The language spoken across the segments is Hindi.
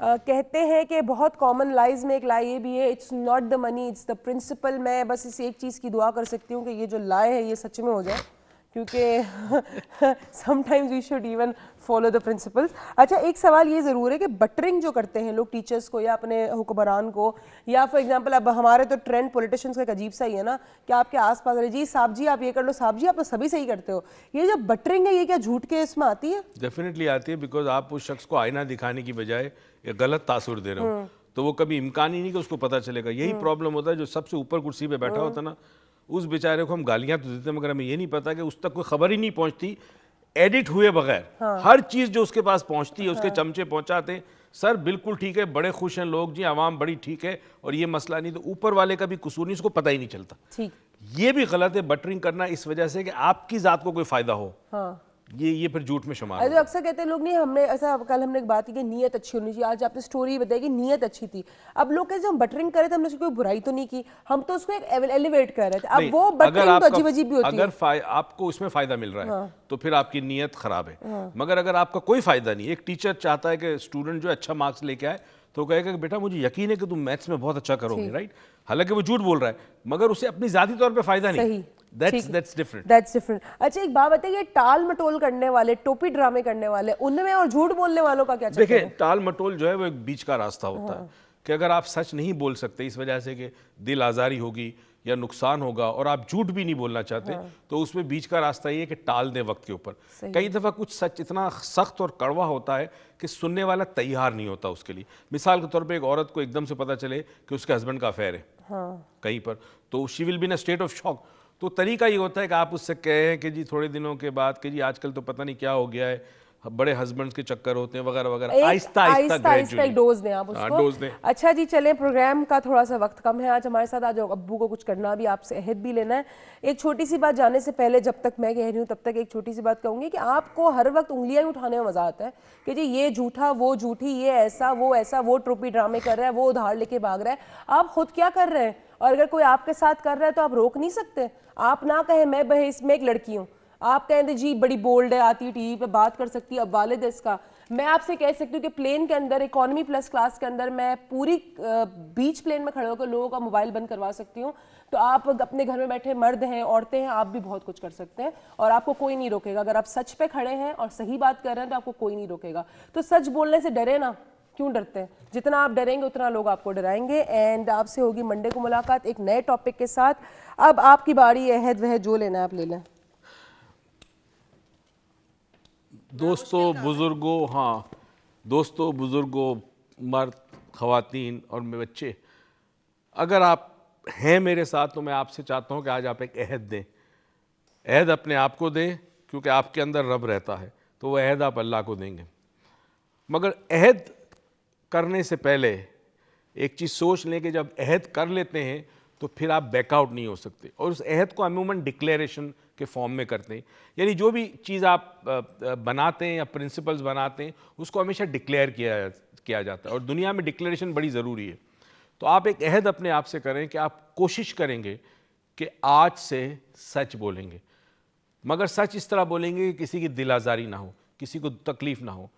कहते हैं कि बहुत कॉमन लाइज में एक लाई ये भी है, it's not the money it's the principle. मैं बस इस एक चीज़ की दुआ कर सकती हूँ कि ये जो लाई है ये सच में हो जाए, क्योंकि sometimes we should even follow the principles. अच्छा, एक सवाल ये ज़रूर है कि बटरिंग जो करते हैं लोग टीचर्स को या अपने हुक्मरान को, या फॉर एग्जांपल अब हमारे तो ट्रेंड पॉलिटिशियंस का एक अजीब सा ही है ना कि आपके आसपास रहे, जी साहब जी आप ये कर लो, साहब जी आप तो सभी सही करते हो। ये जो बटरिंग है ये क्या झूठ के इसमें आती है? डेफिनेटली आती है, बिकॉज आप उस शख्स को आईना दिखाने की बजाय एक गलत तासुर दे रहे हो, तो वो कभी इम्कान ही नहीं कि उसको पता चलेगा। यही प्रॉब्लम होता है, जो सबसे ऊपर कुर्सी पे बैठा होता है ना, उस बेचारे को हम गालियां तो देते हैं, मगर हमें ये नहीं पता कि उस तक कोई खबर ही नहीं पहुंचती एडिट हुए बगैर। हर चीज जो उसके पास पहुंचती है उसके चमचे पहुंचाते हैं। सर बिल्कुल ठीक है, बड़े खुश हैं लोग जी, आवाम बड़ी ठीक है और ये मसला नहीं, तो ऊपर वाले का भी कसूर नहीं, उसको पता ही नहीं चलता। ठीक, ये भी गलत है बटरिंग करना इस वजह से कि आपकी जात को कोई फायदा हो। हाँ, ये फिर झूठ में शुमार अरे अक्सर कहते हैं लोग, नहीं हमने ऐसा, कल हमने एक बात की कि नीयत अच्छी होनी चाहिए, आज आपने स्टोरी बताई कि नीयत अच्छी थी। अब लोग कहते हैं हम बटरिंग करे थे, हमने उसकी कोई बुराई तो नहीं की, हम तो उसको एक एलिवेट कर रहे थे। अब वो बटरिंग तो अजीब अजीब भी होती है। अगर आपको उसमें फायदा मिल रहा है तो फिर आपकी नीयत खराब है। मगर अगर आपका कोई फायदा नहीं, एक टीचर चाहता है कि स्टूडेंट जो अच्छा मार्क्स लेके आए, तो कहेगा कि बेटा मुझे यकीन है कि तुम मैथ्स में बहुत अच्छा करोगे, राइट। हालांकि वो झूठ बोल रहा है, मगर उसे अपनी जाती तौर पे फायदा नहीं। That's different. अच्छा, एक बात बताइए, टाल मटोल करने वाले, टोपी ड्रामे करने वाले, उनमें और झूठ बोलने वालों का क्या चक्कर है? देखिए, टाल मटोल जो है वो एक बीच का रास्ता होता है कि अगर आप सच नहीं बोल सकते इस वजह से कि दिल आजारी होगी या नुकसान होगा, और आप झूठ भी नहीं बोलना चाहते, तो उसमें बीच का रास्ता ये है कि टाल दें वक्त के ऊपर। कई दफ़ा कुछ सच इतना सख्त और कड़वा होता है कि सुनने वाला तैयार नहीं होता उसके लिए। मिसाल के तौर पे एक औरत को एकदम से पता चले कि उसके हस्बैंड का अफेयर है कहीं पर, तो she will be in a state of shock. तो तरीका ये होता है कि आप उससे कहें कि जी थोड़े दिनों के बाद कि जी आजकल तो पता नहीं क्या हो गया है, बड़े हस्बैंड्स के चक्कर होते हैं वगैरह वगैरह, आहिस्ता आहिस्ता एक डोज दें आप उसको। डोज दें। अच्छा जी, चलें, प्रोग्राम का थोड़ा सा वक्त कम है आज हमारे साथ, आज अब्बू को कुछ करना भी, आपसे अहद भी लेना है। एक छोटी सी बात जाने से पहले, जब तक मैं कह रही हूँ तब तक एक छोटी सी बात कहूँगी कि आपको हर वक्त उंगलियां ही उठाने में मजा आता है कि जी ये झूठा, वो झूठी, ये ऐसा, वो ट्रोपी ड्रामे कर रहा है, वो उधार लेके भाग रहा है। आप खुद क्या कर रहे हैं? और अगर कोई आपके साथ कर रहा है तो आप रोक नहीं सकते। आप ना कहें मैं बहस में एक लड़की हूँ, आप कहें जी बड़ी बोल्ड है, आती है टीवी पे बात कर सकती है, अब वालिद है इसका। मैं आपसे कह सकती हूँ कि प्लेन के अंदर, इकोनॉमी प्लस क्लास के अंदर, मैं पूरी बीच प्लेन में खड़े होकर लोगों का मोबाइल बंद करवा सकती हूँ। तो आप अपने घर में बैठे मर्द हैं, औरतें हैं, आप भी बहुत कुछ कर सकते हैं और आपको कोई नहीं रोकेगा। अगर आप सच पे खड़े हैं और सही बात कर रहे हैं तो आपको कोई नहीं रोकेगा। तो सच बोलने से डरे ना, क्यों डरते हैं? जितना आप डरेंगे उतना लोग आपको डराएंगे। एंड आपसे होगी मंडे को मुलाकात एक नए टॉपिक के साथ। अब आपकी बारी है, अहद वह जो लेना है आप ले लें। दोस्तों बुजुर्गों, हाँ दोस्तों बुजुर्गों, मर्द, खवातीन और मेरे बच्चे, अगर आप हैं मेरे साथ तो मैं आपसे चाहता हूँ कि आज आप एक अहद दें। अहद अपने आप को दें, क्योंकि आपके अंदर रब रहता है, तो वह अहद आप अल्लाह को देंगे। मगर अहद करने से पहले एक चीज़ सोच लें कि जब अहद कर लेते हैं तो फिर आप बैकआउट नहीं हो सकते, और उस अहद को अमूमन डिक्लेरेशन के फॉर्म में करते हैं। यानी जो भी चीज़ आप बनाते हैं या प्रिंसिपल्स बनाते हैं उसको हमेशा डिक्लेयर किया जाता है, और दुनिया में डिक्लेरेशन बड़ी ज़रूरी है। तो आप एक अहद अपने आप से करें कि आप कोशिश करेंगे कि आज से सच बोलेंगे, मगर सच इस तरह बोलेंगे कि किसी की दिल आज़ारी ना हो, किसी को तकलीफ़ ना हो।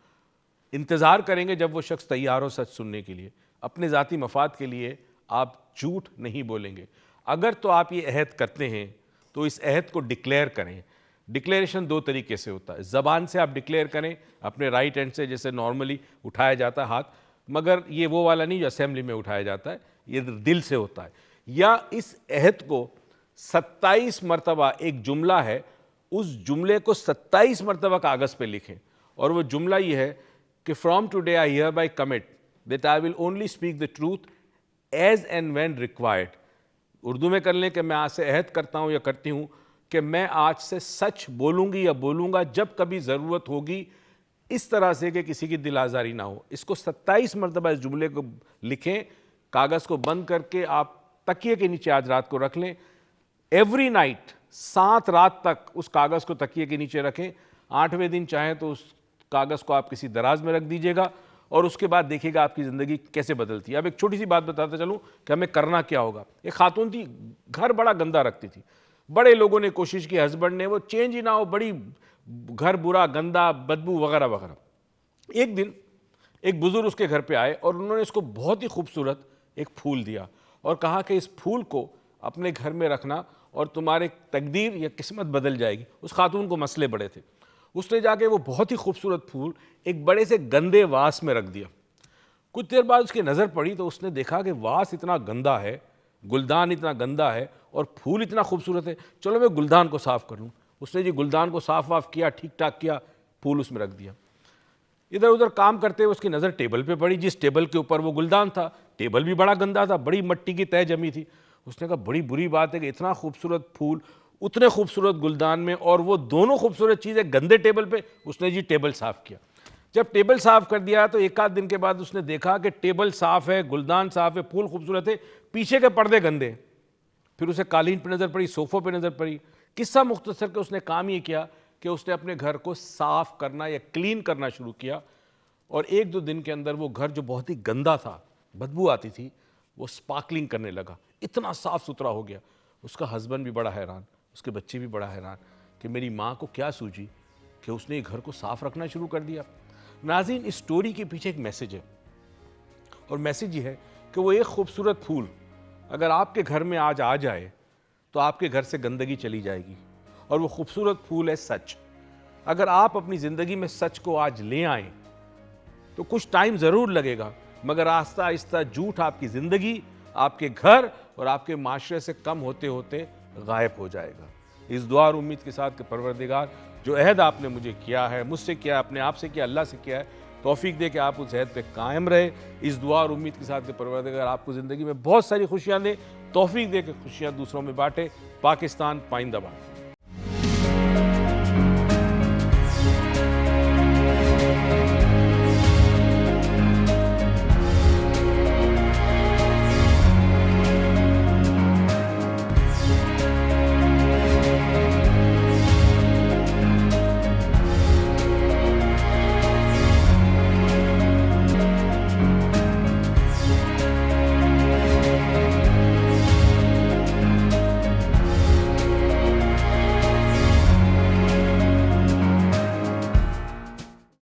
इंतज़ार करेंगे जब वो शख्स तैयार हो सच सुनने के लिए। अपने ज़ाती मफाद के लिए आप झूठ नहीं बोलेंगे। अगर तो आप ये अहद करते हैं तो इस अहद को डिक्लेयर करें। डिक्लेरेशन दो तरीके से होता है। ज़बान से आप डिक्लेयर करें अपने राइट हैंड से, जैसे नॉर्मली उठाया जाता है हाथ, मगर ये वो वाला नहीं जो असेंबली में उठाया जाता है, ये दिल से होता है। या इस अहद को 27 मरतबा, एक जुमला है, उस जुमले को 27 मरतबा कागज़ पे लिखें, और वो जुमला ये है कि from today I hereby commit that I will only speak the truth as and when required. Urdu में कर लें कि मैं आज से अहद करता हूँ या करती हूँ कि मैं आज से सच बोलूँगी या बोलूँगा जब कभी ज़रूरत होगी, इस तरह से कि किसी की दिल आज़ारी ना हो। इसको 27 मरतबा इस जुमले को लिखें, कागज़ को बंद करके आप तकिए के नीचे आज रात को रख लें। एवरी नाइट 7 रात तक उस कागज़ को तकिए के नीचे रखें। 8वें दिन चाहें तो उस कागज़ को आप किसी दराज में रख दीजिएगा, और उसके बाद देखिएगा आपकी ज़िंदगी कैसे बदलती है। अब एक छोटी सी बात बताता चलूँ कि हमें करना क्या होगा। एक खातून थी, घर बड़ा गंदा रखती थी, बड़े लोगों ने कोशिश की, हस्बैंड ने, वो चेंज ही ना हो, बड़ी घर बुरा, गंदा, बदबू वगैरह वगैरह। एक दिन एक बुजुर्ग उसके घर पे आए और उन्होंने इसको बहुत ही खूबसूरत एक फूल दिया और कहा कि इस फूल को अपने घर में रखना और तुम्हारे तकदीर या किस्मत बदल जाएगी। उस खातून को मसले बड़े थे, उसने जाके वो बहुत ही खूबसूरत फूल एक बड़े से गंदे वास में रख दिया। कुछ देर बाद उसकी नज़र पड़ी तो उसने देखा कि वास इतना गंदा है, गुलदान इतना गंदा है और फूल इतना खूबसूरत है, चलो मैं गुलदान को साफ़ कर लूँ। उसने जी गुलदान को साफ़ वाफ किया, ठीक ठाक किया, फूल उसमें रख दिया। इधर उधर काम करते हुए उसकी नज़र टेबल पे पड़ी, जिस टेबल के ऊपर वो गुलदान था, टेबल भी बड़ा गंदा था, बड़ी मिट्टी की तह जमी थी। उसने कहा बड़ी बुरी बात है कि इतना खूबसूरत फूल उतने खूबसूरत गुलदान में और वो दोनों खूबसूरत चीज़ें गंदे टेबल पे। उसने जी टेबल साफ़ किया। जब टेबल साफ़ कर दिया तो एक आध दिन के बाद उसने देखा कि टेबल साफ़ है, गुलदान साफ़ है, फूल खूबसूरत है, पीछे के पर्दे गंदे हैं। फिर उसे कालीन पर नज़र पड़ी, सोफ़ों पर नज़र पड़ी। किस्सा मुख्तसर के उसने काम ये किया कि उसने अपने घर को साफ़ करना या क्लीन करना शुरू किया और एक दो दिन के अंदर वो घर जो बहुत ही गंदा था, बदबू आती थी, वो स्पार्कलिंग करने लगा, इतना साफ़ सुथरा हो गया। उसका हस्बैंड भी बड़ा हैरान, उसके बच्चे भी बड़ा हैरान कि मेरी माँ को क्या सूझी कि उसने ये घर को साफ़ रखना शुरू कर दिया। नाज़रीन, इस स्टोरी के पीछे एक मैसेज है और मैसेज ये है कि वो एक खूबसूरत फूल अगर आपके घर में आज आ जाए तो आपके घर से गंदगी चली जाएगी। और वो खूबसूरत फूल है सच। अगर आप अपनी ज़िंदगी में सच को आज ले आएँ तो कुछ टाइम ज़रूर लगेगा, मगर आहिस्ता आहिस्ता झूठ आपकी ज़िंदगी, आपके घर और आपके माशरे से कम होते होते गायब हो जाएगा। इस दुआ और उम्मीद के साथ कि परवरदिगार, जो अहद आपने मुझे किया है, मुझसे किया, अपने आप से किया, अल्लाह से किया है, तौफीक दे कि आप उस अहद पे कायम रहे। इस दुआ और उम्मीद के साथ कि परवरदिगार आपको ज़िंदगी में बहुत सारी खुशियाँ दे, तौफीक दे कि खुशियाँ दूसरों में बांटे। पाकिस्तान पाइंदाबाद।